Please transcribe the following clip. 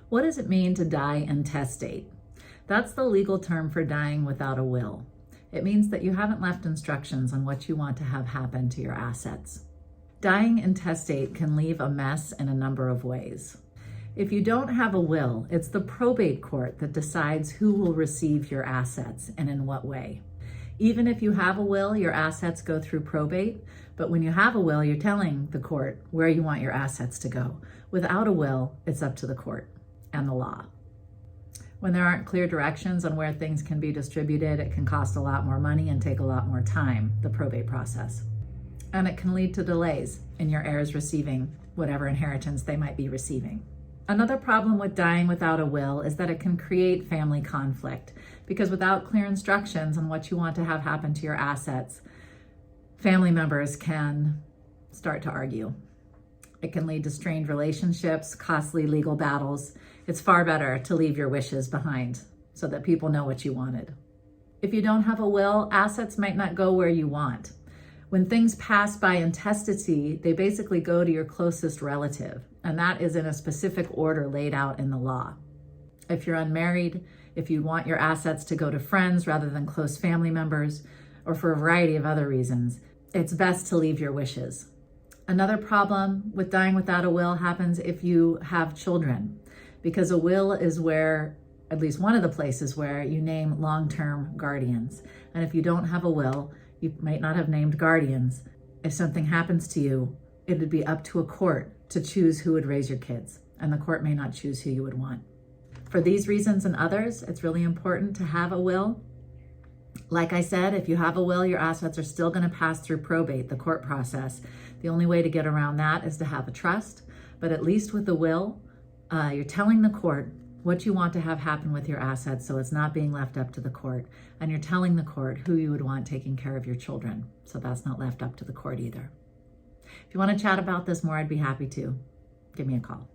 What does it mean to die intestate? That's the legal term for dying without a will. It means that you haven't left instructions on what you want to have happen to your assets. Dying intestate can leave a mess in a number of ways. If you don't have a will, it's the probate court that decides who will receive your assets and in what way. Even if you have a will, your assets go through probate, but when you have a will, you're telling the court where you want your assets to go. Without a will, it's up to the court and the law. When there aren't clear directions on where things can be distributed, it can cost a lot more money and take a lot more time, the probate process. And it can lead to delays in your heirs receiving whatever inheritance they might be receiving. Another problem with dying without a will is that it can create family conflict, because without clear instructions on what you want to have happen to your assets, family members can start to argue. It can lead to strained relationships, costly legal battles. It's far better to leave your wishes behind so that people know what you wanted. If you don't have a will, assets might not go where you want. When things pass by intestacy, they basically go to your closest relative, and that is in a specific order laid out in the law. If you're unmarried, if you want your assets to go to friends rather than close family members, or for a variety of other reasons, it's best to leave your wishes. Another problem with dying without a will happens if you have children, because a will is where, at least one of the places where you name long-term guardians. And if you don't have a will, you might not have named guardians. If something happens to you, it would be up to a court to choose who would raise your kids, and the court may not choose who you would want. For these reasons and others, it's really important to have a will. Like I said, if you have a will, your assets are still going to pass through probate, the court process. The only way to get around that is to have a trust, but at least with the will, you're telling the court what you want to have happen with your assets, so it's not being left up to the court. And you're telling the court who you would want taking care of your children, so that's not left up to the court either. If you want to chat about this more, I'd be happy to. Give me a call.